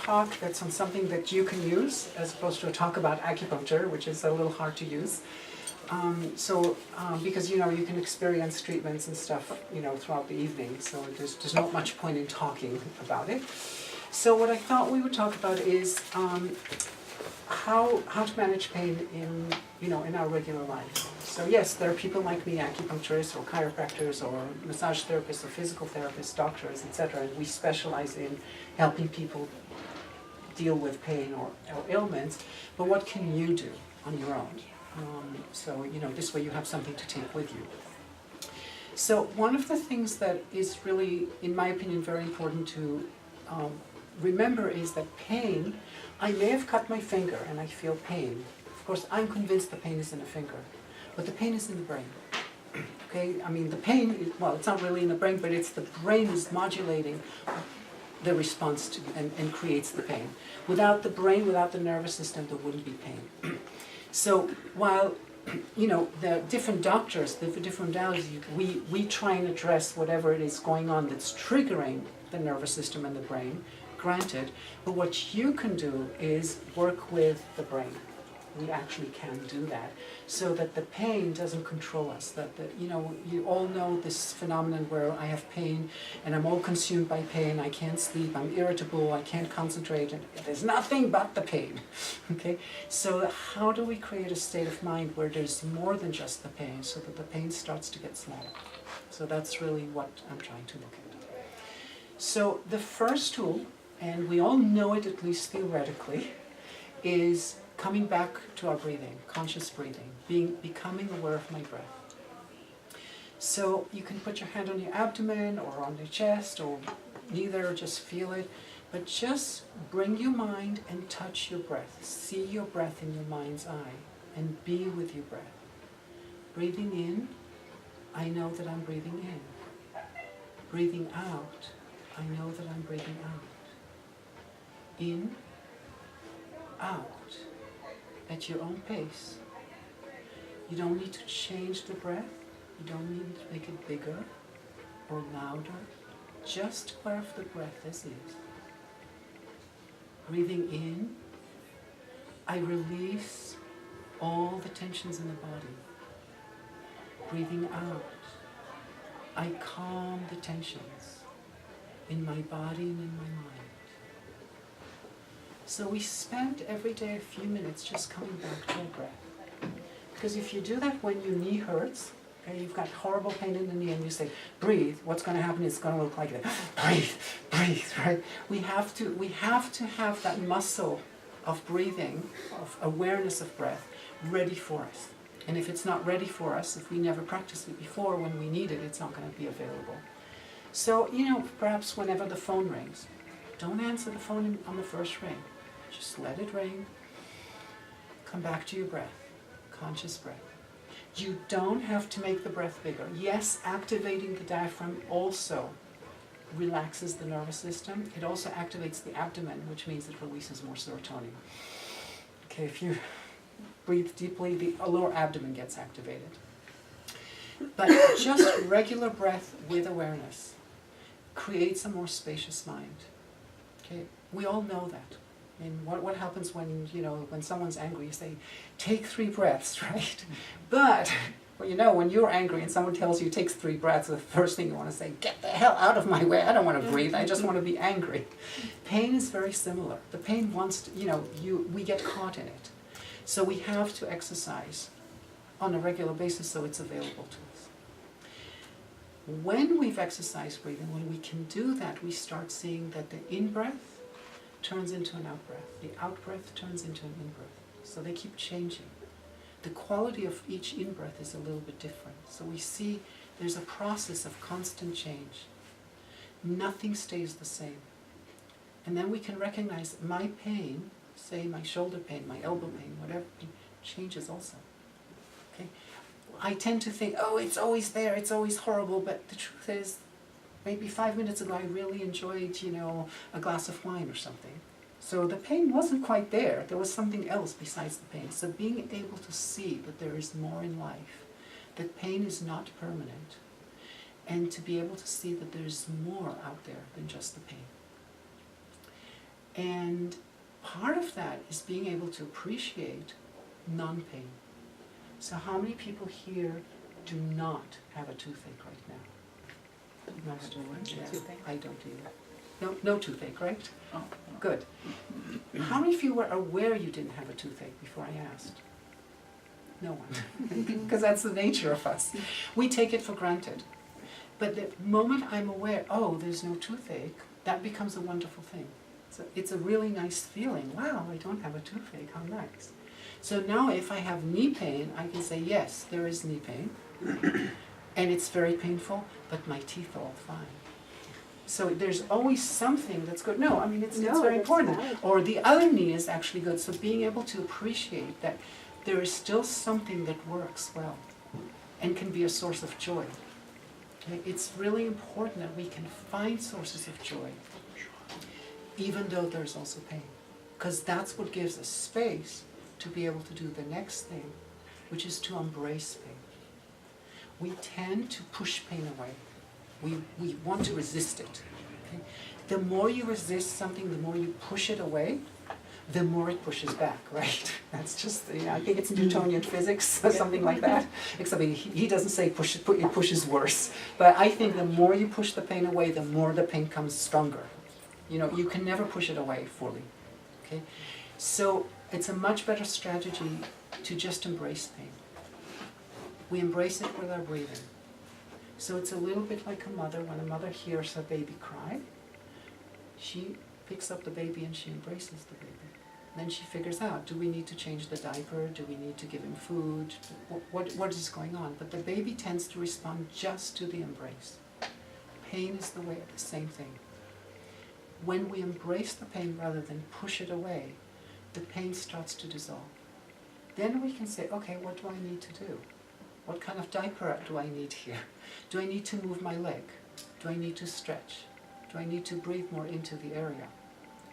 talk that's on something that you can use, as opposed to a talk about acupuncture, which is a little hard to use. Because you can experience treatments and stuff, throughout the evening, so there's not much point in talking about it. So what I thought we would talk about is how to manage pain in our regular life. So yes, there are people like me, acupuncturists or chiropractors or massage therapists or physical therapists, doctors, etc. And we specialize in helping people deal with pain or ailments. But what can you do on your own? So this way you have something to take with you. So one of the things that is really, in my opinion, very important to remember is that pain, I may have cut my finger and I feel pain. Of course, I'm convinced the pain is in the finger, but the pain is in the brain. Okay, I mean the pain, it's not really in the brain, but it's the brain is modulating the response to and creates the pain. Without the brain, without the nervous system, there wouldn't be pain. So while the different doctors, the different modalities, we try and address whatever it is going on that's triggering the nervous system and the brain, granted, but what you can do is work with the brain. We actually can do that, so that the pain doesn't control us. That you all know this phenomenon where I have pain and I'm all consumed by pain. I can't sleep. I'm irritable. I can't concentrate. And there's nothing but the pain. Okay. So how do we create a state of mind where there's more than just the pain, so that the pain starts to get smaller? So that's really what I'm trying to look at. So the first tool, and we all know it at least theoretically, is coming back to our breathing, conscious breathing, becoming aware of my breath. So you can put your hand on your abdomen or on your chest or neither, just feel it, but just bring your mind and touch your breath. See your breath in your mind's eye and be with your breath. Breathing in, I know that I'm breathing in. Breathing out, I know that I'm breathing out. In, out. At your own pace. You don't need to change the breath. You don't need to make it bigger or louder. Just aware of the breath as is. Breathing in, I release all the tensions in the body. Breathing out, I calm the tensions in my body and in my mind. So we spend every day a few minutes just coming back to our breath. Because if you do that when your knee hurts, okay, you've got horrible pain in the knee and you say, breathe, what's going to happen is it's going to look like that. Breathe, breathe, right? We have to have that muscle of breathing, of awareness of breath, ready for us. And if it's not ready for us, if we never practiced it before, when we need it, it's not going to be available. So, perhaps whenever the phone rings, don't answer the phone on the first ring. Just let it ring. Come back to your breath, conscious breath. You don't have to make the breath bigger. Yes, activating the diaphragm also relaxes the nervous system. It also activates the abdomen, which means it releases more serotonin. Okay, if you breathe deeply, the lower abdomen gets activated. But just regular breath with awareness creates a more spacious mind. Okay, we all know that. And what happens when when someone's angry? You say, take 3 breaths, right? But when you're angry and someone tells you take 3 breaths, the first thing you want to say, get the hell out of my way. I don't want to breathe. I just want to be angry. Pain is very similar. The pain wants to, we get caught in it. So we have to exercise on a regular basis so it's available to us. When we've exercised breathing, when we can do that, we start seeing that the in-breath turns into an out-breath. The out-breath turns into an in-breath. So they keep changing. The quality of each in-breath is a little bit different. So we see there's a process of constant change. Nothing stays the same. And then we can recognize my pain, say my shoulder pain, my elbow pain, whatever, changes also. Okay? I tend to think, oh, it's always there, it's always horrible, but the truth is, maybe 5 minutes ago I really enjoyed, a glass of wine or something. So the pain wasn't quite there. There was something else besides the pain. So being able to see that there is more in life, that pain is not permanent, and to be able to see that there's more out there than just the pain. And part of that is being able to appreciate non-pain. So how many people here do not have a toothache right now? Most of them. Yeah, I don't either. No toothache, right? Oh. Good. How many of you were aware you didn't have a toothache before I asked? No one. Because that's the nature of us. We take it for granted. But the moment I'm aware, oh, there's no toothache, that becomes a wonderful thing. So it's a really nice feeling. Wow, I don't have a toothache, how nice. So now if I have knee pain, I can say, yes, there is knee pain. And it's very painful, but my teeth are all fine. So there's always something that's good. No, I mean, it's very important. Valid. Or the other knee is actually good. So being able to appreciate that there is still something that works well and can be a source of joy. Okay? It's really important that we can find sources of joy, even though there's also pain. Because that's what gives us space to be able to do the next thing, which is to embrace pain. We tend to push pain away. We want to resist it. Okay? The more you resist something, the more you push it away, the more it pushes back, right? That's just, I think it's Newtonian physics or something like that. Except he doesn't say push it pushes worse. But I think the more you push the pain away, the more the pain comes stronger. You know, you can never push it away fully. Okay? So it's a much better strategy to just embrace pain. We embrace it with our breathing. So it's a little bit like a mother. When a mother hears her baby cry, she picks up the baby and she embraces the baby. Then she figures out, do we need to change the diaper? Do we need to give him food? What is going on? But the baby tends to respond just to the embrace. Pain is the same thing. When we embrace the pain rather than push it away, the pain starts to dissolve. Then we can say, okay, what do I need to do? What kind of diaper do I need here? Do I need to move my leg? Do I need to stretch? Do I need to breathe more into the area?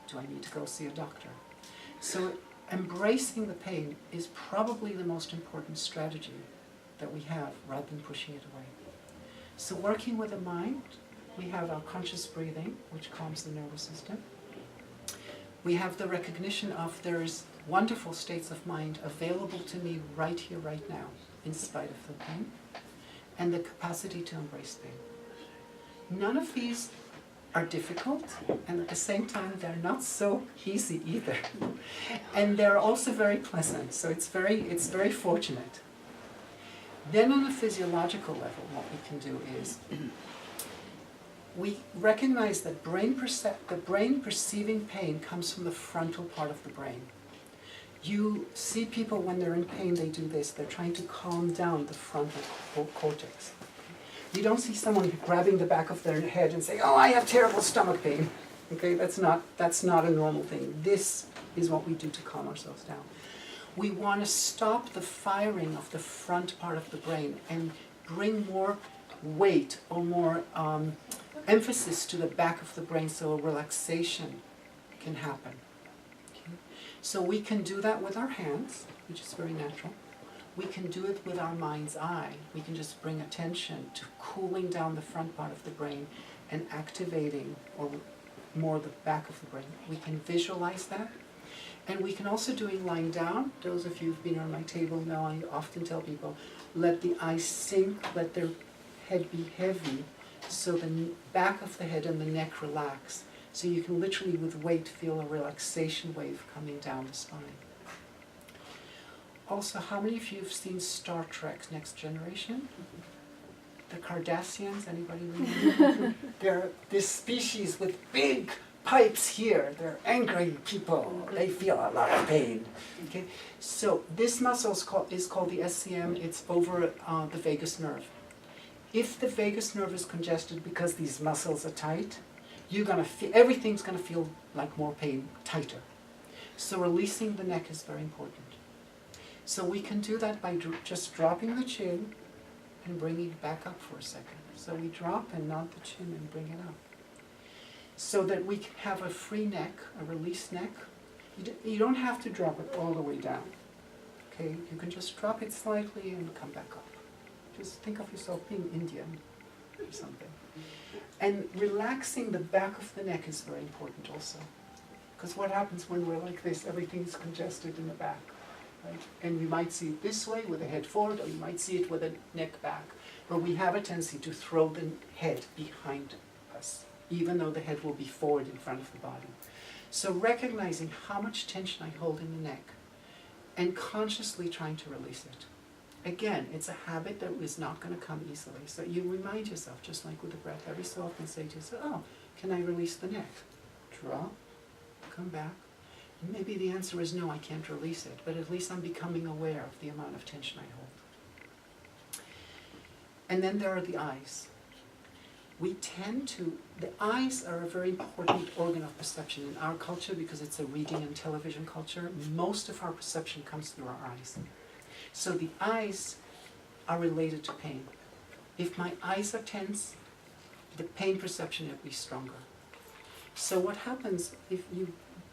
Do I need to go see a doctor? So embracing the pain is probably the most important strategy that we have rather than pushing it away. So working with the mind, we have our conscious breathing, which calms the nervous system. We have the recognition of there's wonderful states of mind available to me right here, right now, in spite of the pain, and the capacity to embrace pain. None of these are difficult, and at the same time they're not so easy either. And they're also very pleasant, so it's very fortunate. Then on a physiological level, what we can do is we recognize that the brain perceiving pain comes from the frontal part of the brain. You see people when they're in pain, they do this. They're trying to calm down the frontal cortex. You don't see someone grabbing the back of their head and saying, oh, I have terrible stomach pain. Okay, that's not a normal thing. This is what we do to calm ourselves down. We want to stop the firing of the front part of the brain and bring more weight or more emphasis to the back of the brain so a relaxation can happen. Okay? So we can do that with our hands, which is very natural. We can do it with our mind's eye. We can just bring attention to cooling down the front part of the brain and activating or more the back of the brain. We can visualize that. And we can also do it lying down. Those of you who've been on my table know I often tell people, let the eyes sink, let their head be heavy, so the back of the head and the neck relax. So you can literally, with weight, feel a relaxation wave coming down the spine. Also, how many of you have seen Star Trek Next Generation? The Cardassians, anybody remember? They're this species with big pipes here. They're angry people. They feel a lot of pain. Okay? So this muscle is called the SCM. It's over the vagus nerve. If the vagus nerve is congested because these muscles are tight, you're gonna feel, everything's going to feel like more pain, tighter. So releasing the neck is very important. So we can do that by just dropping the chin and bringing it back up for a second. So we drop and nod the chin and bring it up. So that we can have a free neck, a released neck. You don't have to drop it all the way down. Okay, you can just drop it slightly and come back up. Just think of yourself being Indian or something. And relaxing the back of the neck is very important also. Because what happens when we're like this? Everything's congested in the back, right? And you might see it this way with the head forward, or you might see it with the neck back. But we have a tendency to throw the head behind us, even though the head will be forward in front of the body. So recognizing how much tension I hold in the neck and consciously trying to release it. Again, it's a habit that is not going to come easily. So you remind yourself, just like with the breath, every so often say to yourself, oh, can I release the neck? Drop, come back. Maybe the answer is no, I can't release it, but at least I'm becoming aware of the amount of tension I hold. And then there are the eyes. We tend to, the eyes are a very important organ of perception in our culture because it's a reading and television culture. Most of our perception comes through our eyes. So the eyes are related to pain. If my eyes are tense, the pain perception will be stronger. So what happens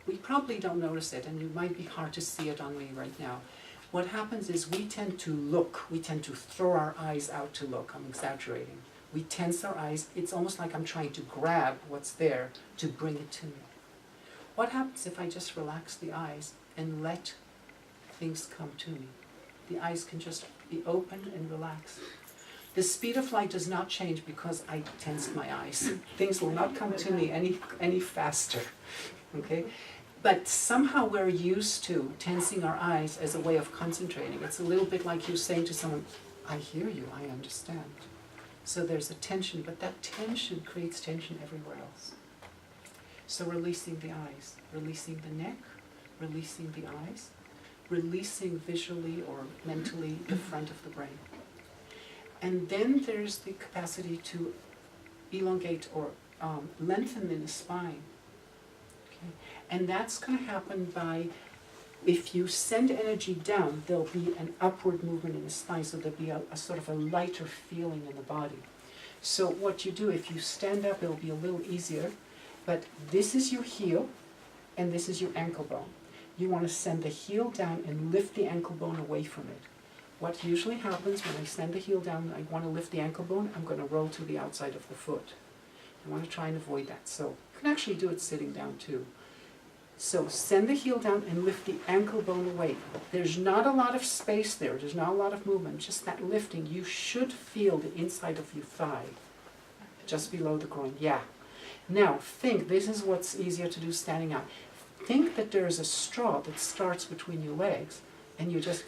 we probably don't notice it, and it might be hard to see it on me right now. What happens is we tend to throw our eyes out to look. I'm exaggerating. We tense our eyes. It's almost like I'm trying to grab what's there to bring it to me. What happens if I just relax the eyes and let things come to me? The eyes can just be open and relax. The speed of light does not change because I tensed my eyes. Things will not come to me any faster, okay? But somehow we're used to tensing our eyes as a way of concentrating. It's a little bit like you saying to someone, I hear you, I understand. So there's a tension, but that tension creates tension everywhere else. So releasing the eyes, releasing the neck, releasing the eyes, releasing visually or mentally the front of the brain. And then there's the capacity to elongate or lengthen in the spine. Okay? And that's going to happen by, if you send energy down, there'll be an upward movement in the spine, so there'll be a sort of a lighter feeling in the body. So what you do, if you stand up, it'll be a little easier, but this is your heel, and this is your ankle bone. You want to send the heel down and lift the ankle bone away from it. What usually happens when I send the heel down, I want to lift the ankle bone, I'm going to roll to the outside of the foot. I want to try and avoid that. So you can actually do it sitting down too. So send the heel down and lift the ankle bone away. There's not a lot of space there, there's not a lot of movement, just that lifting. You should feel the inside of your thigh, just below the groin, yeah. Now think, this is what's easier to do standing up. Think that there is a straw that starts between your legs, and you're just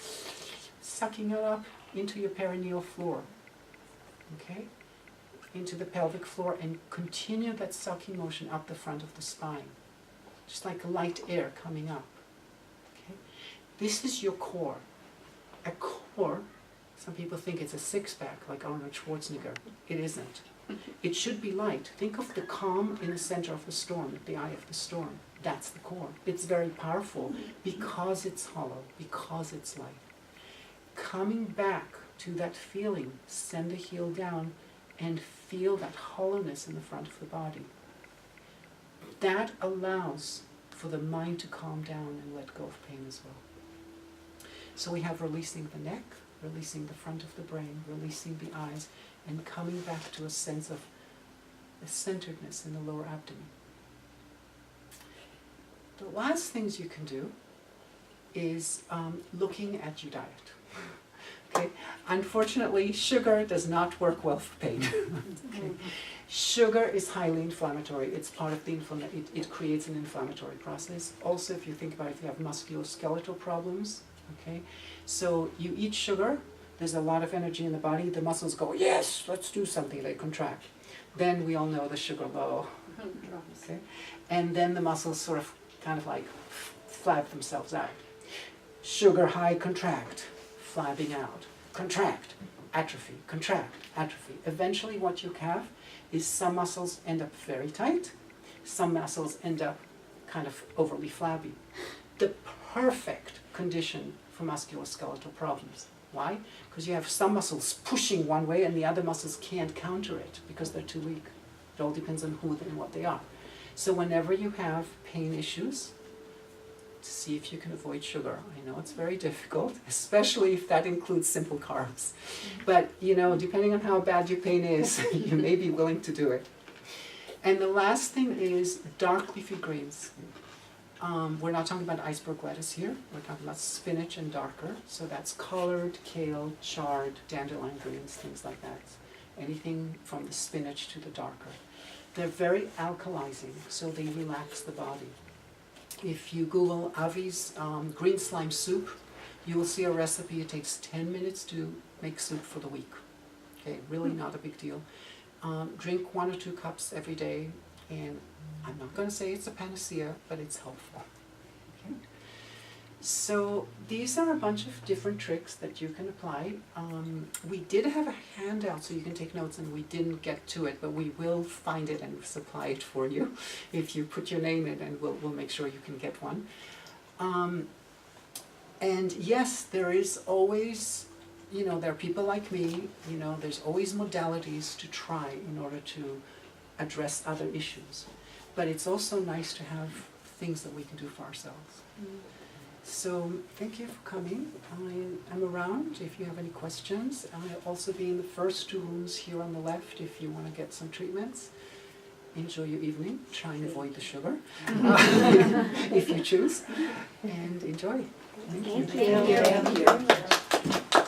sucking it up into your perineal floor, okay? Into the pelvic floor, and continue that sucking motion up the front of the spine. Just like light air coming up, okay? This is your core. A core, some people think it's a six-pack, like Arnold Schwarzenegger. It isn't. It should be light. Think of the calm in the center of the storm, at the eye of the storm. That's the core. It's very powerful because it's hollow, because it's light. Coming back to that feeling, send the heel down and feel that hollowness in the front of the body. That allows for the mind to calm down and let go of pain as well. So we have releasing the neck, releasing the front of the brain, releasing the eyes, and coming back to a sense of a centeredness in the lower abdomen. The last things you can do is looking at your diet. Okay? Unfortunately, sugar does not work well for pain. Okay? Sugar is highly inflammatory. It's part of the it creates an inflammatory process. Also, if you think about it, if you have musculoskeletal problems, okay? So you eat sugar, there's a lot of energy in the body, the muscles go, yes, let's do something, they contract. Then we all know the sugar low, okay? And then the muscles sort of kind of like flab themselves out. Sugar high, contract, flabbing out, contract, atrophy, contract, atrophy. Eventually what you have is some muscles end up very tight, some muscles end up kind of overly flabby. The perfect condition for musculoskeletal problems. Why? Because you have some muscles pushing one way and the other muscles can't counter it because they're too weak. It all depends on who and what they are. So whenever you have pain issues, to see if you can avoid sugar. I know it's very difficult, especially if that includes simple carbs. But, you know, depending on how bad your pain is, you may be willing to do it. And the last thing is dark leafy greens. We're not talking about iceberg lettuce here, we're talking about spinach and darker. So that's collard, kale, chard, dandelion greens, things like that. Anything from the spinach to the darker. They're very alkalizing, so they relax the body. If you Google Avi's green slime soup, you will see a recipe. It takes 10 minutes to make soup for the week. Okay, really not a big deal. Drink 1 or 2 cups every day, and I'm not going to say it's a panacea, but it's helpful. Okay. So these are a bunch of different tricks that you can apply. We did have a handout so you can take notes, and we didn't get to it, but we will find it and supply it for you if you put your name in, and we'll make sure you can get one. And yes, there is always, you know, there are people like me, you know, there's always modalities to try in order to address other issues. But it's also nice to have things that we can do for ourselves. So thank you for coming. I'm around if you have any questions. I'll also be in the first 2 rooms here on the left if you want to get some treatments. Enjoy your evening. Try and avoid the sugar if you choose. And enjoy. Thank you. Thank you.